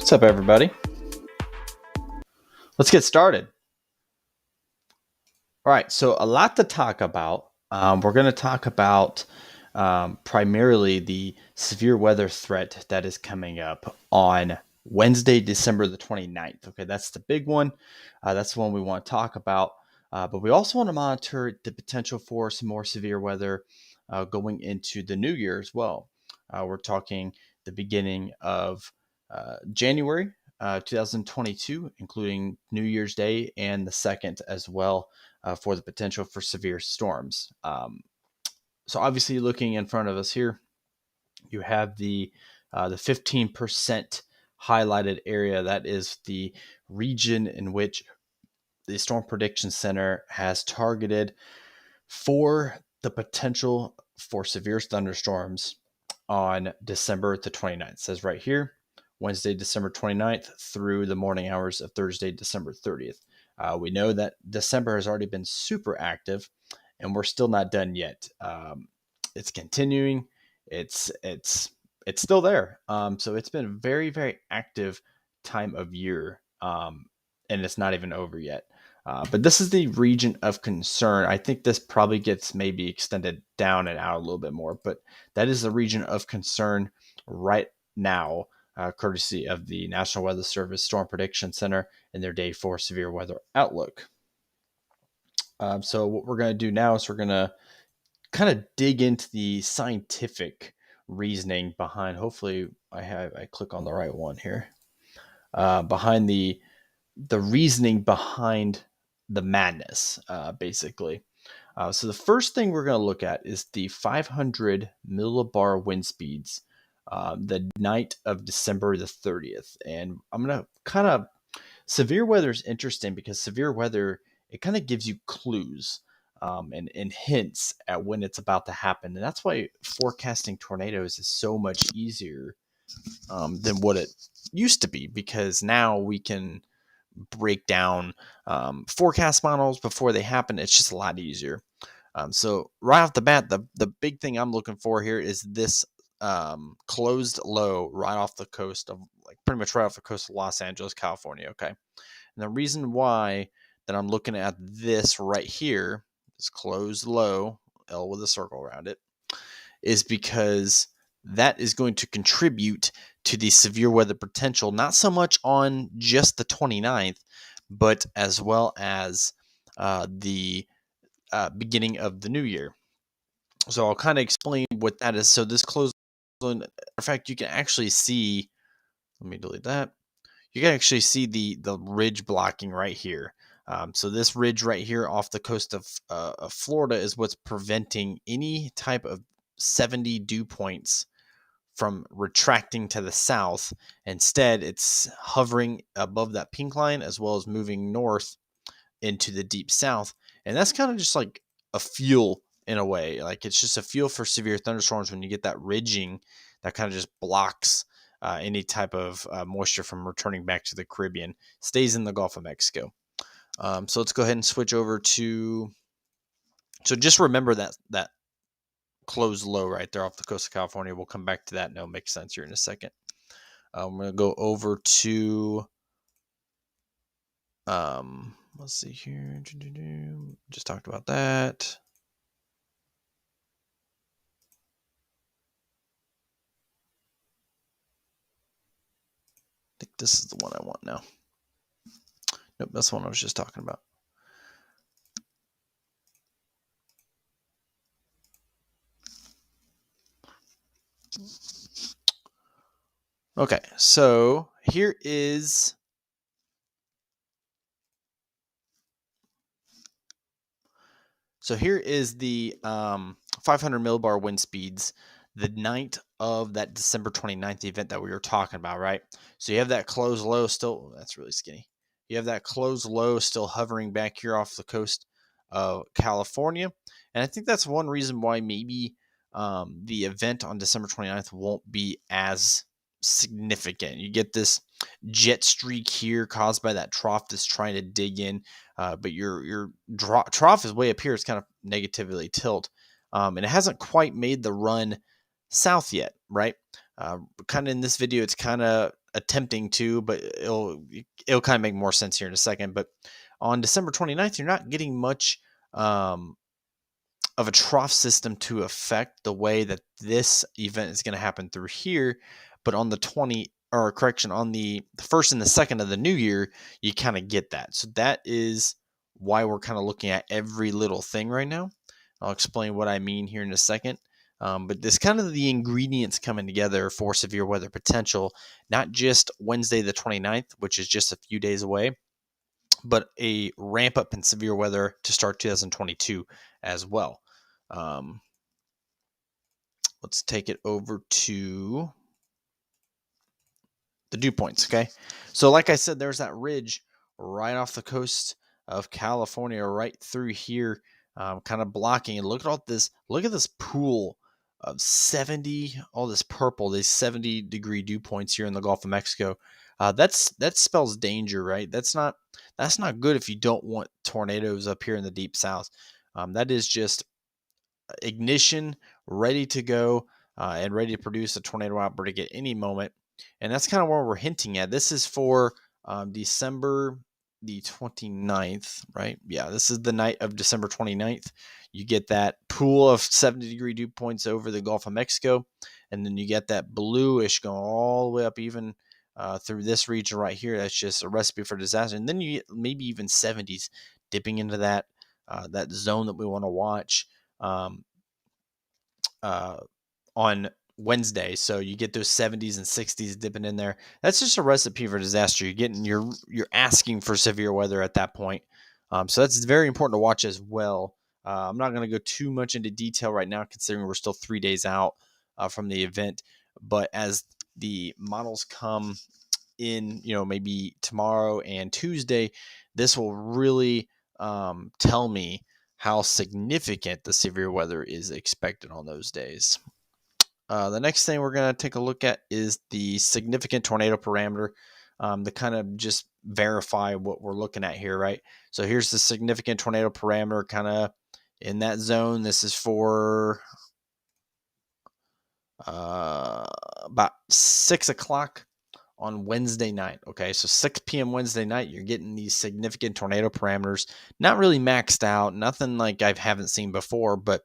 What's up, everybody? Let's get started. All right, so a lot to talk about. We're going to talk about primarily the severe weather threat that is coming up on Wednesday, December the 29th. Okay, that's the big one. That's the one we want to talk about. But we also want to monitor the potential for some more severe weather going into the new year as well. We're talking the beginning of January 2022, including New Year's Day and the 2nd as well, for the potential for severe storms. So obviously, looking in front of us here, you have the 15% highlighted area. That is the region in which the Storm Prediction Center has targeted for the potential for severe thunderstorms on December the 29th. It says right here, Wednesday, December 29th through the morning hours of Thursday, December 30th. We know that December has already been super active, and we're still not done yet. It's continuing. It's still there. So it's been a very, very active time of year, and it's not even over yet. But this is the region of concern. I think this probably gets maybe extended down and out a little bit more, but that is the region of concern right now, courtesy of the National Weather Service Storm Prediction Center and their Day 4 Severe Weather Outlook. So what we're going to do now is we're going to kind of dig into the scientific reasoning behind, hopefully I click on the right one here, behind the reasoning behind the madness, basically. So the first thing we're going to look at is the 500 millibar wind speeds the night of December the 30th. And I'm going to kind of, severe weather is interesting because severe weather, it kind of gives you clues and hints at when it's about to happen. And that's why forecasting tornadoes is so much easier than what it used to be, because now we can break down forecast models before they happen. It's just a lot easier. So right off the bat, the big thing I'm looking for here is this closed low right off the coast of, like, pretty much right off the coast of Los Angeles, California. Okay. And the reason why that I'm looking at this right here, this closed low, L with a circle around it, is because that is going to contribute to the severe weather potential, not so much on just the 29th, but as well as the beginning of the new year. So I'll kind of explain what that is. So this closed, in fact, you can actually see, let me delete that. You can actually see the ridge blocking right here. So this ridge right here off the coast of Florida is what's preventing any type of 70 dew points from retracting to the south. Instead, it's hovering above that pink line as well as moving north into the deep south. And that's kind of just like a fuel in a way. Like, it's just a fuel for severe thunderstorms when you get that ridging that kind of just blocks any type of moisture from returning back to the Caribbean, stays in the Gulf of Mexico. So let's go ahead and switch over to, so just remember that closed low right there off the coast of California. We'll come back to that and it'll make sense here in a second. I'm going to go over to, let's see here. Just talked about that. I think this is the one I want now. Nope, that's the one I was just talking about. Okay, so here is the 500 millibar wind speeds the night of that December 29th event that we were talking about, right? So you have that closed low still, that's really skinny. You have that closed low still hovering back here off the coast of California. And I think that's one reason why maybe the event on December 29th won't be as significant. You get this jet streak here caused by that trough that's trying to dig in, but your trough is way up here. It's kind of negatively tilted, and it hasn't quite made the run south yet, right? Kind of in this video, it's kind of attempting to, but it'll kind of make more sense here in a second. But on December 29th, you're not getting much of a trough system to affect the way that this event is going to happen through here. But on the on the first and the second of the new year, you kind of get that. So that is why we're kind of looking at every little thing right now. I'll explain what I mean here in a second. But this kind of the ingredients coming together for severe weather potential, not just Wednesday the 29th, which is just a few days away, but a ramp up in severe weather to start 2022 as well. Um, let's take it over to the dew points. Okay. So like I said, there's that ridge right off the coast of California, right through here, kind of blocking. And look at this pool of 70, all this purple, these 70-degree dew points here in the Gulf of Mexico. That spells danger, right? That's not good if you don't want tornadoes up here in the deep south. That is just ignition, ready to go, and ready to produce a tornado outbreak at any moment. And that's kind of where we're hinting at. This is for December the 29th, right? Yeah, this is the night of December 29th. You get that pool of 70-degree dew points over the Gulf of Mexico, and then you get that bluish going all the way up even through this region right here. That's just a recipe for disaster. And then you get maybe even 70s dipping into that zone that we want to watch um, on Wednesday. So you get those 70s and 60s dipping in there. That's just a recipe for disaster. You're asking for severe weather at that point. So that's very important to watch as well. I'm not going to go too much into detail right now, considering we're still 3 days out from the event. But as the models come in, maybe tomorrow and Tuesday, this will really tell me how significant the severe weather is expected on those days. The next thing we're going to take a look at is the significant tornado parameter to kind of just verify what we're looking at here, right? So here's the significant tornado parameter kind of in that zone. This is for about 6 o'clock on Wednesday night. Okay, so 6 p.m. Wednesday night, you're getting these significant tornado parameters, not really maxed out, nothing like I haven't seen before, but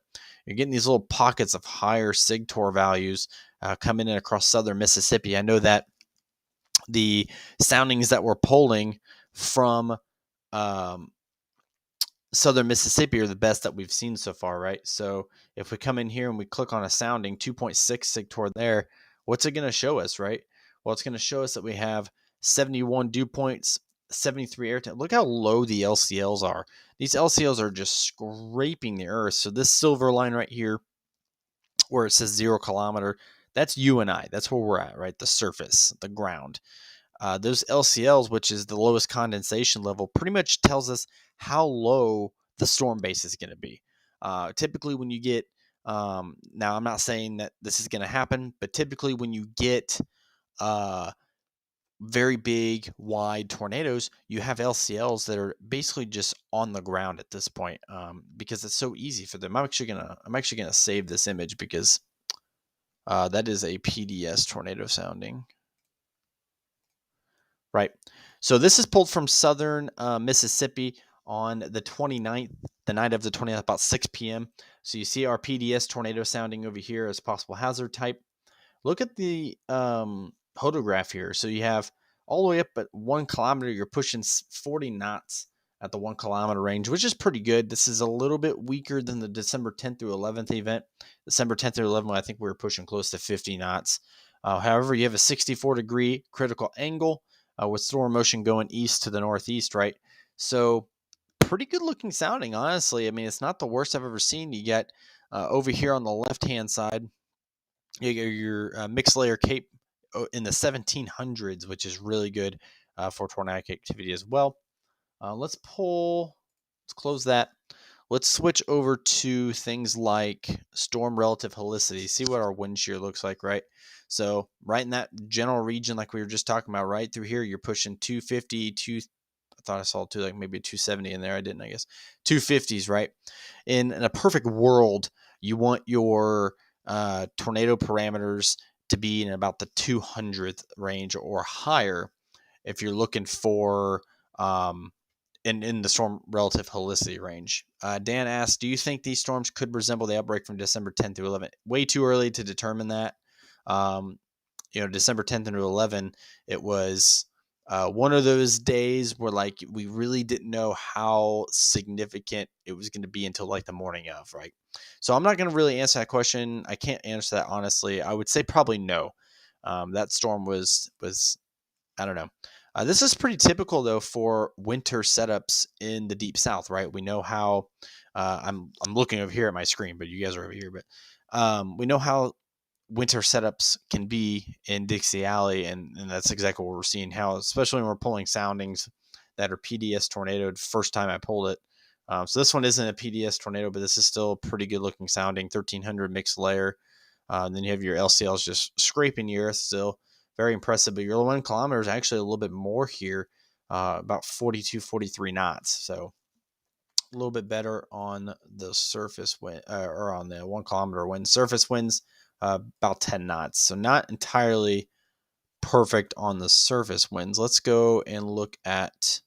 you're getting these little pockets of higher SIGTOR values coming in across southern Mississippi. I know that the soundings that we're pulling from southern Mississippi are the best that we've seen so far, right? So if we come in here and we click on a sounding 2.6 SIGTOR there, what's it going to show us, right? Well, it's going to show us that we have 71 dew points, 73 air temps. Look how low the LCLs are. These LCLs are just scraping the earth. So this silver line right here, where it says 0 kilometer, that's you and I. That's where we're at, right? The surface, the ground. Those LCLs, which is the lowest condensation level, pretty much tells us how low the storm base is going to be. Typically, when you get, now I'm not saying that this is going to happen, but typically when you get very big, wide tornadoes, you have LCLs that are basically just on the ground at this point because it's so easy for them. I'm actually gonna save this image because that is a PDS tornado sounding. Right. So this is pulled from southern Mississippi on the 29th, the night of the 29th, about 6 p.m. So you see our PDS tornado sounding over here as possible hazard type. Look at the photograph here. So you have all the way up at 1 kilometer, you're pushing 40 knots at the 1 kilometer range, which is pretty good. This is a little bit weaker than the December 10th through 11th event. December 10th through 11th, I think we were pushing close to 50 knots. However, you have a 64-degree critical angle with storm motion going east to the northeast, right? So pretty good looking sounding, honestly. I mean, it's not the worst I've ever seen. You get over here on the left-hand side, you get your mixed layer cape in the 1700s, which is really good for tornadic activity as well. Let's close that. Let's switch over to things like storm relative helicity. See what our wind shear looks like, right? So right in that general region, like we were just talking about, right through here, you're pushing 250, I thought I saw like maybe 270 in there. I didn't, I guess. 250s, right? In a perfect world, you want your tornado parameters to be in about the 200th range or higher if you're looking for in the storm relative helicity range. Dan asked, do you think these storms could resemble the outbreak from December 10th through 11th? Way too early to determine that. December 10th through 11th, it was one of those days where like we really didn't know how significant it was going to be until like the morning of, right? So I'm not going to really answer that question. I can't answer that honestly. I would say probably no. That storm was I don't know. This is pretty typical though for winter setups in the deep south, right? We know how I'm looking over here at my screen, but you guys are over here. But we know how winter setups can be in Dixie Alley, and that's exactly what we're seeing. How, especially when we're pulling soundings that are PDS tornadoed. First time I pulled it, so this one isn't a PDS tornado, but this is still a pretty good looking sounding 1300 mixed layer. Then you have your LCLs just scraping the earth still. Very impressive, but your 1 kilometer is actually a little bit more here, about 42, 43 knots. So a little bit better on the surface wind, or on the 1 kilometer wind. Surface winds, about 10 knots. So not entirely perfect on the surface winds. Let's go and look at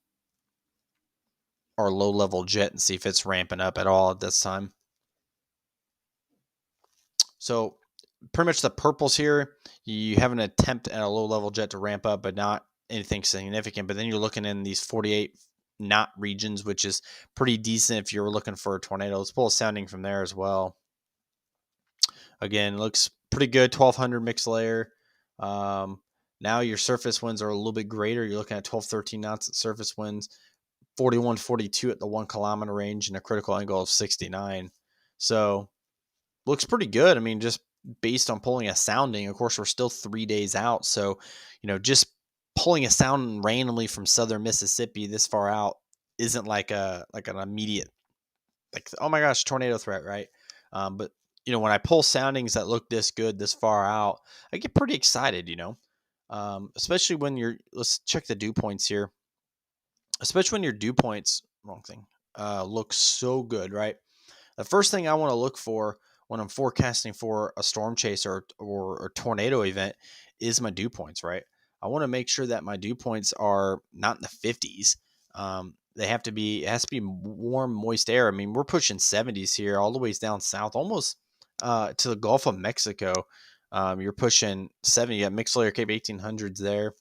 our low level jet and see if it's ramping up at all at this time. So pretty much the purples here, you have an attempt at a low level jet to ramp up, but not anything significant. But then you're looking in these 48 knot regions, which is pretty decent if you're looking for a tornado. Let's pull a sounding from there as well. Again, looks pretty good. 1200 mixed layer. Now your surface winds are a little bit greater. You're looking at 12, 13 knots at surface winds, 41, 42 at the 1 kilometer range, and a critical angle of 69. So looks pretty good. I mean, just based on pulling a sounding, of course, we're still 3 days out. So, just pulling a sound randomly from southern Mississippi this far out isn't like an immediate, like, oh my gosh, tornado threat, right? But when I pull soundings that look this good this far out, I get pretty excited, especially when let's check the dew points here, especially when your dew points, wrong thing, look so good, right? The first thing I want to look for when I'm forecasting for a storm chase or a tornado event is my dew points, right? I want to make sure that my dew points are not in the 50s. It has to be warm, moist air. I mean, we're pushing 70s here, all the ways down south, almost to the Gulf of Mexico. You're pushing 70. You got mixed layer Cape 1800s there,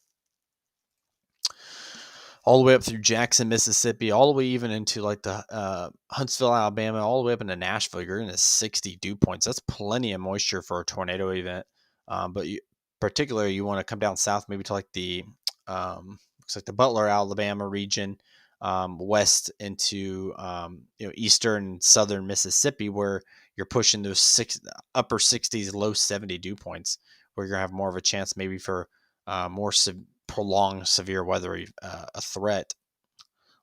all the way up through Jackson, Mississippi, all the way even into like the Huntsville, Alabama, all the way up into Nashville. You're into 60 dew points. That's plenty of moisture for a tornado event. But particularly, you want to come down south, maybe to like the looks like the Butler, Alabama region, west into eastern, southern Mississippi, where you're pushing those upper 60s, low 70 dew points, where you're gonna have more of a chance maybe for more prolonged severe weather a threat.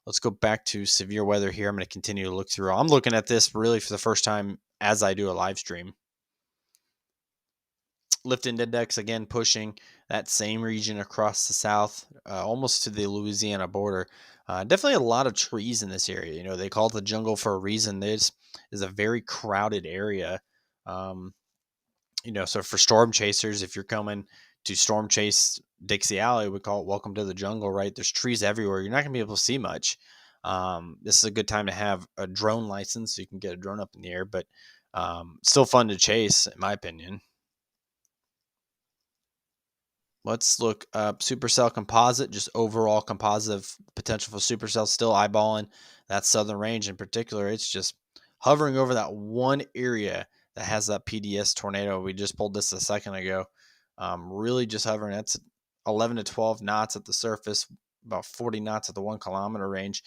Let's go back to severe weather here. I'm going to continue to look through. I'm looking at this really for the first time as I do a live stream. Lift-in index again pushing that same region across the south, almost to the Louisiana border. Definitely a lot of trees in this area. They call it the jungle for a reason. This is a very crowded area. So for storm chasers, if you're coming to storm chase Dixie Alley, we call it welcome to the jungle, right? There's trees everywhere. You're not going to be able to see much. This is a good time to have a drone license so you can get a drone up in the air, but still fun to chase, in my opinion. Let's look up supercell composite, just overall composite potential for supercell. Still eyeballing that southern range in particular. It's just hovering over that one area that has that PDS tornado. We just pulled this a second ago. Really just hovering. That's 11 to 12 knots at the surface, about 40 knots at the 1 kilometer range.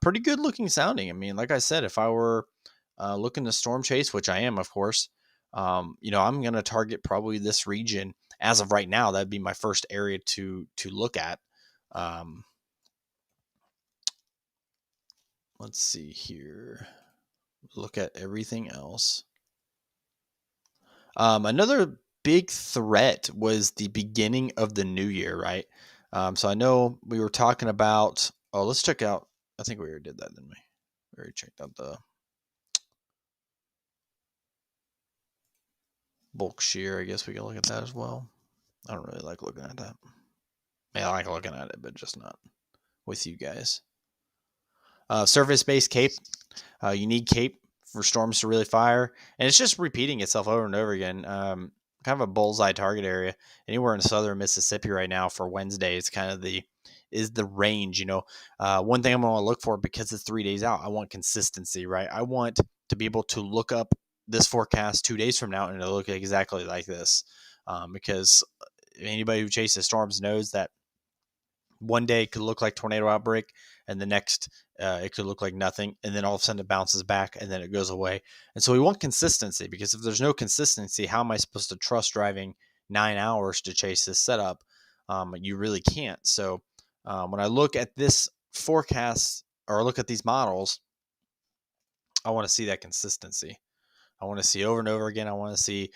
Pretty good looking sounding. I mean, like I said, if I were looking to storm chase, which I am, of course, I'm going to target probably this region. As of right now, that'd be my first area to look at. Let's see here. Look at everything else. Another big threat was the beginning of the new year, right? So I know we were talking about. Oh, let's check out. I think we already did that, didn't we? We already checked out bulk shear, I guess we can look at that as well. I don't really like looking at that. I like looking at it, but just not with you guys. Surface-based cape. You need cape for storms to really fire, and it's just repeating itself over and over again. Kind of a bullseye target area anywhere in southern Mississippi right now for Wednesday. It's kind of the range. One thing I'm going to look for, because it's 3 days out, I want consistency, right? I want to be able to look up this forecast 2 days from now and it'll look exactly like this, because anybody who chases storms knows that one day it could look like tornado outbreak, and the next it could look like nothing, and then all of a sudden it bounces back and then it goes away. And so we want consistency, because if there's no consistency, how am I supposed to trust driving 9 hours to chase this setup? You really can't. So when I look at this forecast or look at these models, I want to see that consistency. I want to see over and over again. I want to see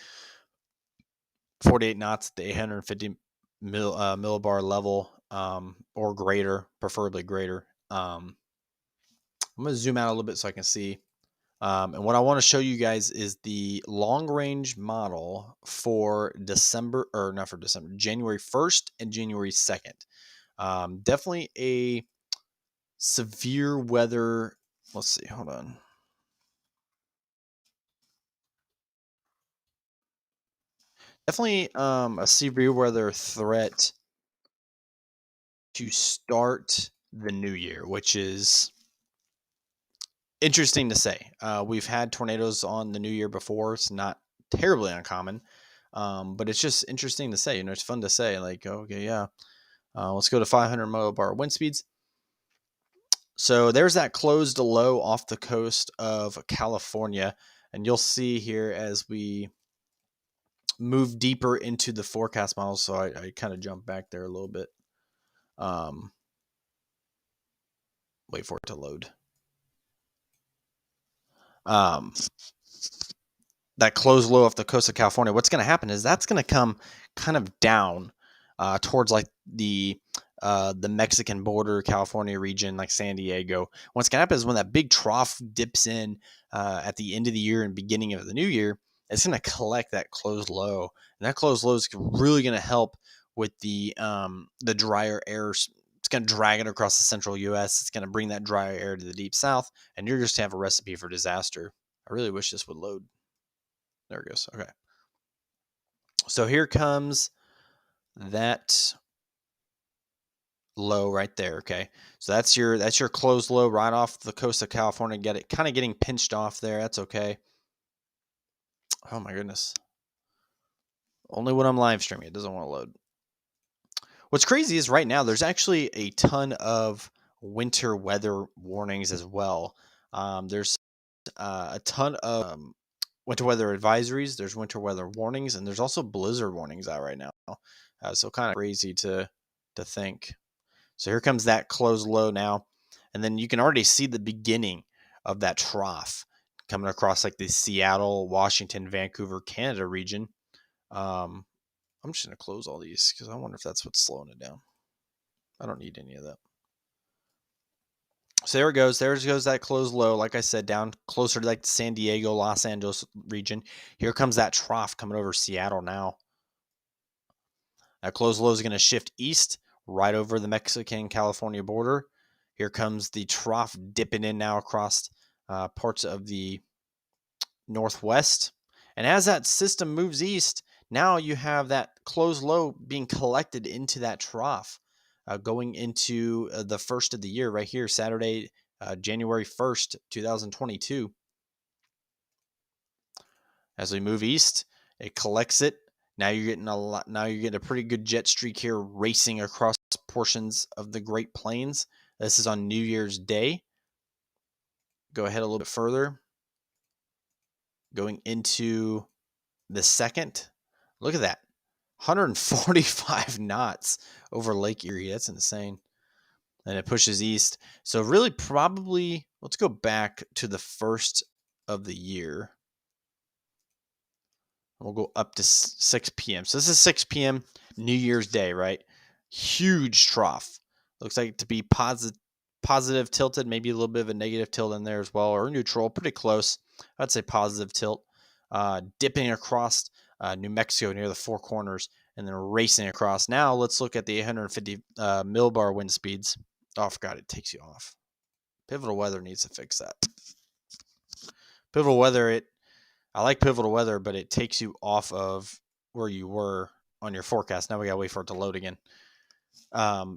48 knots at the 850 millibar level, or greater, preferably greater. I'm going to zoom out a little bit so I can see. And what I want to show you guys is the long range model for January 1st and January 2nd. Definitely a severe weather. Let's see. Hold on. Definitely a severe weather threat to start the new year, which is interesting to say. We've had tornadoes on the new year before. It's not terribly uncommon, but it's just interesting to say. It's fun to say, like, okay, yeah, let's go to 500 millibar wind speeds. So there's that closed low off the coast of California, and you'll see here as we move deeper into the forecast model. So I kind of jump back there a little bit. Wait for it to load. That closed low off the coast of California, what's going to happen is that's going to come kind of down towards like the Mexican border, California region, like San Diego. What's going to happen is when that big trough dips in at the end of the year and beginning of the new year, it's going to collect that closed low, and that closed low is really going to help with the drier air. It's going to drag it across the central U.S. It's going to bring that drier air to the deep south, and you're just to have a recipe for disaster. I really wish this would load. There it goes. Okay. So here comes that low right there. Okay. So that's your closed low right off the coast of California. Get it kind of getting pinched off there. That's okay. Oh my goodness. Only when I'm live streaming, it doesn't want to load. What's crazy is right now there's actually a ton of winter weather warnings as well. There's a ton of winter weather advisories, there's winter weather warnings, and there's also blizzard warnings out right now. So kind of crazy to think. So here comes that closed low now, and then you can already see the beginning of that trough coming across like the Seattle, Washington, Vancouver, Canada region. I'm just going to close all these because I wonder if that's what's slowing it down. I don't need any of that. So there it goes. There goes that closed low. Like I said, down closer to like the San Diego, Los Angeles region. Here comes that trough coming over Seattle now. That closed low is going to shift east right over the Mexican-California border. Here comes the trough dipping in now across parts of the northwest. And as that system moves east, now you have that closed low being collected into that trough, going into the first of the year right here, Saturday, January 1st, 2022. As we move east, it collects it. Now you're getting a pretty good jet streak here racing across portions of the Great Plains. This is on New Year's Day. Go ahead a little bit further. Going into the second. Look at that. 145 knots over Lake Erie. That's insane. And it pushes east. So really probably, let's go back to the first of the year. We'll go up to 6 p.m. So this is 6 p.m. New Year's Day, right? Huge trough. Looks like it to be positive tilted, maybe a little bit of a negative tilt in there as well, or neutral, pretty close. I'd say positive tilt. dipping across New Mexico near the Four Corners, and then racing across. Now let's look at the 850 millbar wind speeds. Oh, I forgot it takes you off. Pivotal weather needs to fix that. Pivotal weather, I like pivotal weather, but it takes you off of where you were on your forecast. Now we gotta wait for it to load again. But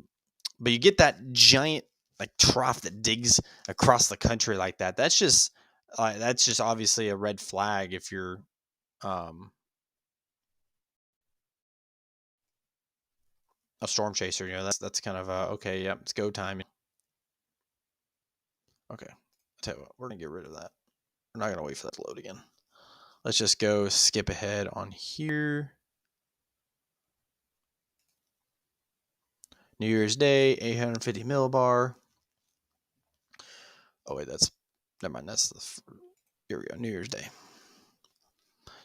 you get that giant like trough that digs across the country like that. That's just obviously a red flag if you're a storm chaser. You know, that's kind of okay. Yeah, it's go time. Okay, I'll tell you what, we're gonna get rid of that. We're not gonna wait for that to load again. Let's just go skip ahead on here. New Year's Day, 850 millibar. Oh wait, never mind. Here we go. New Year's Day.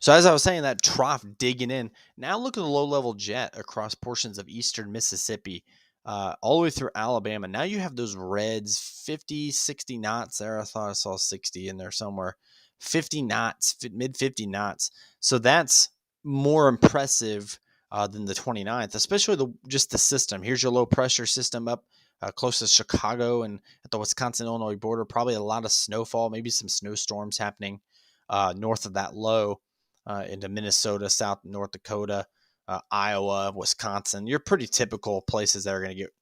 So as I was saying, that trough digging in. Now look at the low-level jet across portions of eastern Mississippi, all the way through Alabama. Now you have those reds, 50, 60 knots there. I thought I saw 60 in there somewhere. 50 knots, mid 50 knots. So that's more impressive than the 29th, especially just the system. Here's your low pressure system up close to Chicago and at the Wisconsin-Illinois border. Probably a lot of snowfall, maybe some snowstorms happening north of that low. Into Minnesota, South North Dakota, Iowa, Wisconsin. You're pretty typical places that are going to get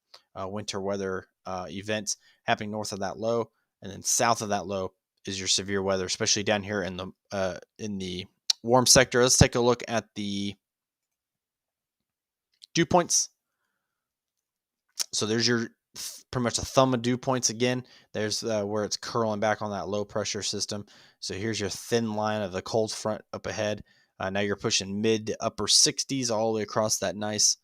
winter weather events happening north of that low, and then south of that low is your severe weather, especially down here in the warm sector. Let's take a look at the dew points. So there's your pretty much a thumb of dew points again. There's where it's curling back on that low pressure system. So here's your thin line of the cold front up ahead. Now you're pushing mid to upper 60s all the way across that nice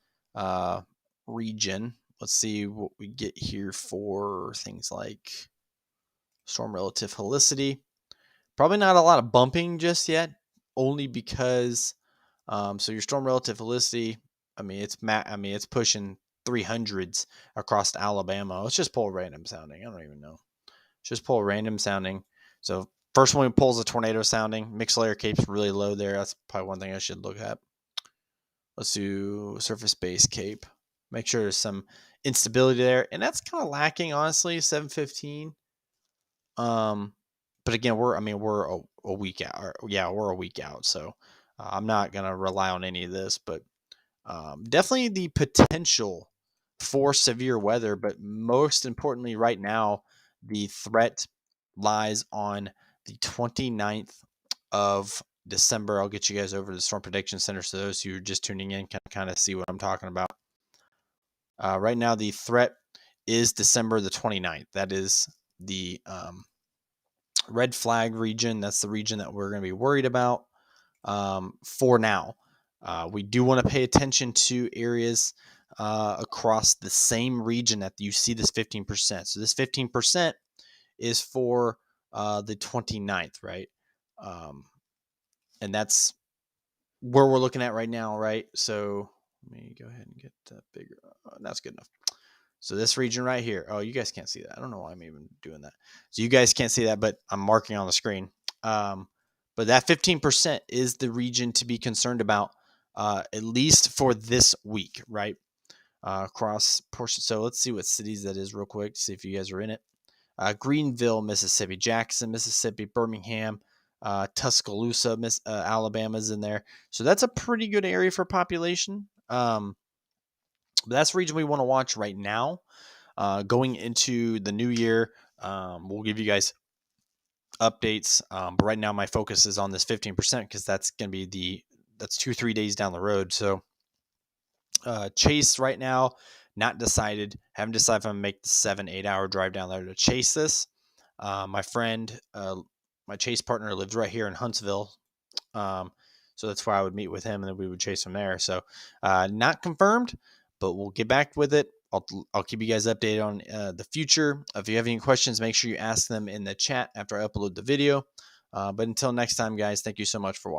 region. Let's see what we get here for things like storm relative helicity. Probably not a lot of bumping just yet, only because so your storm relative helicity, it's pushing 300s across Alabama. Let's just pull random sounding. I don't even know. Just pull random sounding. So first one we pull is a tornado sounding. Mixed layer cape's really low there. That's probably one thing I should look at. Let's do surface base cape. Make sure there's some instability there. And that's kind of lacking, honestly, 715. But again, we're a week out. We're a week out. So I'm not going to rely on any of this, but definitely the potential for severe weather, but most importantly right now, the threat lies on the 29th of December. I'll get you guys over to the Storm Prediction Center so those who are just tuning in can kind of see what I'm talking about. Right now, the threat is December the 29th. That is the red flag region. That's the region that we're going to be worried about for now. We do want to pay attention to areas across the same region that you see this 15%. So this 15% is for the 29th, right? And that's where we're looking at right now, right? So let me go ahead and get that bigger. That's good enough. So this region right here. Oh, you guys can't see that. I don't know why I'm even doing that. So you guys can't see that, but I'm marking on the screen. But that 15% is the region to be concerned about, at least for this week, right? Across portion. So let's see what cities that is real quick. See if you guys are in it. Greenville, Mississippi, Jackson, Mississippi, Birmingham, Tuscaloosa, Alabama's in there. So that's a pretty good area for population. But that's the region we want to watch right now. Going into the new year, we'll give you guys updates. But right now my focus is on this 15% because that's going to be that's 2-3 days down the road. So Chase right now, not decided. Haven't decided if I'm going to make the 7-8 hour drive down there to chase this. My friend, my chase partner lives right here in Huntsville. So that's why I would meet with him and then we would chase from there. So not confirmed, but we'll get back with it. I'll keep you guys updated on the future. If you have any questions, make sure you ask them in the chat after I upload the video. But until next time, guys, thank you so much for watching.